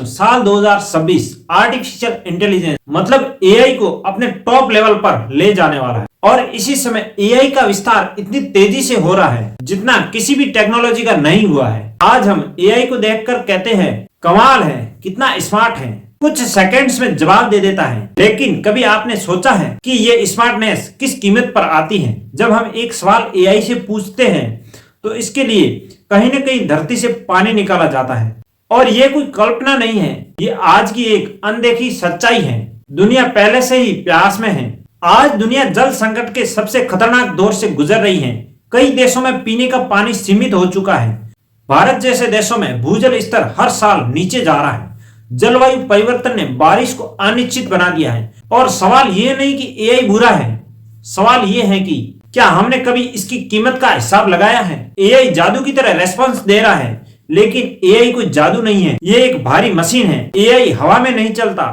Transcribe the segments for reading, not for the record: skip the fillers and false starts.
साल 2026 artificial intelligence मतलब AI को अपने टॉप लेवल पर ले जाने वाला है और इसी समय एआई का विस्तार इतनी तेजी से हो रहा है जितना किसी भी टेक्नोलॉजी का नहीं हुआ है। आज हम एआई को देखकर कहते हैं कमाल है, कितना स्मार्ट है, कुछ सेकंड्स में जवाब दे देता है। लेकिन कभी आपने सोचा है कि ये स्मार्टनेस किस कीमत पर आती है? जब हम एक सवाल एआई से पूछते हैं तो इसके लिए कहीं न कहीं धरती से पानी निकाला जाता है और ये कोई कल्पना नहीं है, ये आज की एक अनदेखी सच्चाई है। दुनिया पहले से ही प्यास में है। आज दुनिया जल संकट के सबसे खतरनाक दौर से गुजर रही है। कई देशों में पीने का पानी सीमित हो चुका है। भारत जैसे देशों में भूजल स्तर हर साल नीचे जा रहा है। जलवायु परिवर्तन ने बारिश को अनिश्चित बना दिया है और सवाल ये नहीं कि एआई बुरा है, सवाल ये है कि क्या हमने कभी इसकी कीमत का हिसाब लगाया है? एआई जादू की तरह रेस्पॉन्स दे रहा है, लेकिन एआई कोई जादू नहीं है, ये एक भारी मशीन है। एआई हवा में नहीं चलता,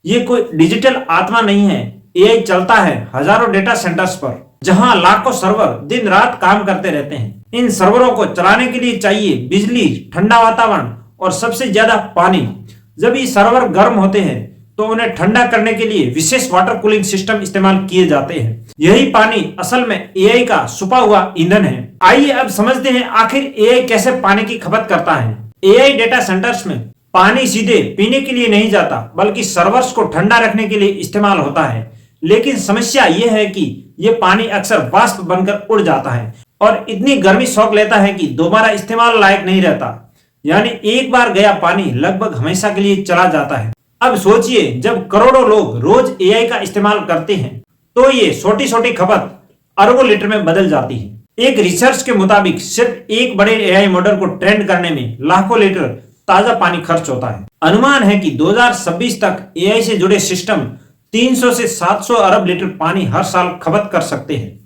ये कोई डिजिटल आत्मा नहीं है। एआई चलता है हजारों डेटा सेंटर्स पर, जहां लाखों सर्वर दिन रात काम करते रहते हैं। इन सर्वरों को चलाने के लिए चाहिए बिजली, ठंडा वातावरण और सबसे ज्यादा पानी। जब ये सर्वर गर्म होते हैं तो उन्हें ठंडा करने के लिए विशेष वाटर कूलिंग सिस्टम इस्तेमाल किए जाते हैं। यही पानी असल में एआई का छुपा हुआ ईंधन है। आइए अब समझते हैं आखिर एआई कैसे पानी की खपत करता है। एआई डेटा सेंटर्स में पानी सीधे पीने के लिए नहीं जाता, बल्कि सर्वर्स को ठंडा रखने के लिए इस्तेमाल होता है। लेकिन समस्या यह है कि यह पानी अक्सर वाष्प बनकर उड़ जाता है और इतनी गर्मी सोख लेता है कि दोबारा इस्तेमाल लायक नहीं रहता। यानी एक बार गया पानी लगभग हमेशा के लिए चला जाता है। अब सोचिए, जब करोड़ों लोग रोज एआई का इस्तेमाल करते हैं तो ये छोटी छोटी खपत अरबों लीटर में बदल जाती है। एक रिसर्च के मुताबिक सिर्फ एक बड़े एआई मॉडल को ट्रेन करने में लाखों लीटर ताजा पानी खर्च होता है। अनुमान है कि 2026 तक एआई से जुड़े सिस्टम 300 से 700 अरब लीटर पानी हर साल खपत कर सकते हैं।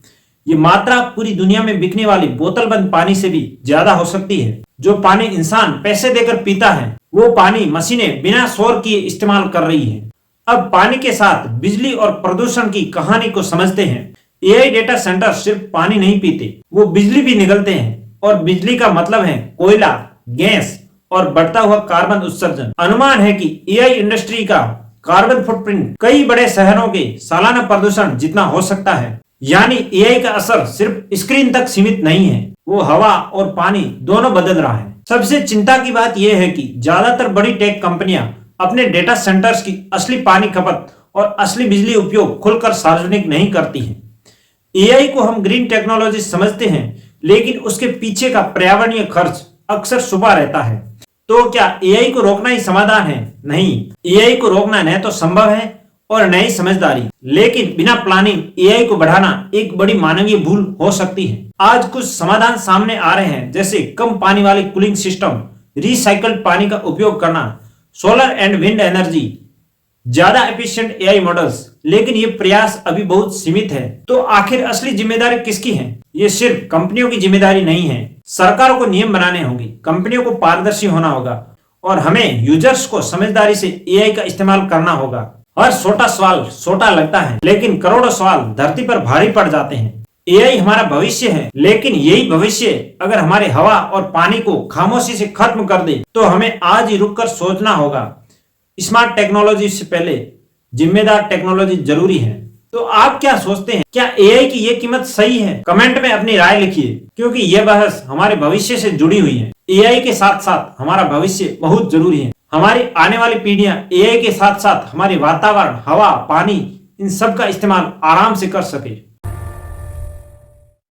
ये मात्रा पूरी दुनिया में बिकने वाली बोतलबंद पानी से भी ज्यादा हो सकती है। जो पानी इंसान पैसे देकर पीता है, वो पानी मशीनें बिना शोर किए इस्तेमाल कर रही हैं। अब पानी के साथ बिजली और प्रदूषण की कहानी को समझते हैं। एआई डेटा सेंटर सिर्फ पानी नहीं पीते, वो बिजली भी निगलते हैं और बिजली का मतलब है कोयला, गैस और बढ़ता हुआ कार्बन उत्सर्जन। अनुमान है कि एआई इंडस्ट्री का कार्बन फुटप्रिंट कई बड़े शहरों के सालाना प्रदूषण जितना हो सकता है। यानी एआई का असर सिर्फ स्क्रीन तक सीमित नहीं है, वो हवा और पानी दोनों बदल रहा है। सबसे चिंता की बात यह है कि ज्यादातर बड़ी टेक कंपनियां अपने डेटा सेंटर्स की असली पानी खपत और असली बिजली उपयोग खुलकर सार्वजनिक नहीं करती हैं। एआई को हम ग्रीन टेक्नोलॉजी समझते हैं, लेकिन उसके पीछे का पर्यावरणीय खर्च अक्सर छुपा रहता है। तो क्या एआई को रोकना ही समाधान है? नहीं, एआई को रोकना न तो संभव है और नई समझदारी, लेकिन बिना प्लानिंग एआई को बढ़ाना एक बड़ी मानवीय भूल हो सकती है। आज कुछ समाधान सामने आ रहे हैं, जैसे कम पानी वाले कूलिंग सिस्टम, रिसाइकल्ड पानी का उपयोग करना, सोलर एंड विंड एनर्जी, ज्यादा एफिशिएंट एआई मॉडल्स। लेकिन ये प्रयास अभी बहुत सीमित है। तो आखिर असली जिम्मेदारी किसकी है? ये सिर्फ कंपनियों की जिम्मेदारी नहीं है। सरकारों को नियम बनाने होंगे, कंपनियों को पारदर्शी होना होगा और हमें यूजर्स को समझदारी से एआई का इस्तेमाल करना होगा। हर छोटा सवाल छोटा लगता है, लेकिन करोड़ों सवाल धरती पर भारी पड़ जाते हैं। एआई हमारा भविष्य है, लेकिन यही भविष्य अगर हमारे हवा और पानी को खामोशी से खत्म कर दे तो हमें आज ही रुककर सोचना होगा। स्मार्ट टेक्नोलॉजी से पहले जिम्मेदार टेक्नोलॉजी जरूरी है। तो आप क्या सोचते हैं? क्या एआई की ये कीमत सही है? कमेंट में अपनी राय लिखिए, क्योंकि यह बहस हमारे भविष्य से जुड़ी हुई है। एआई के साथ साथ हमारा भविष्य बहुत जरूरी है। हमारी आने वाली पीढ़ियां एआई के साथ साथ हमारे वातावरण, हवा, पानी, इन सब का इस्तेमाल आराम से कर सके।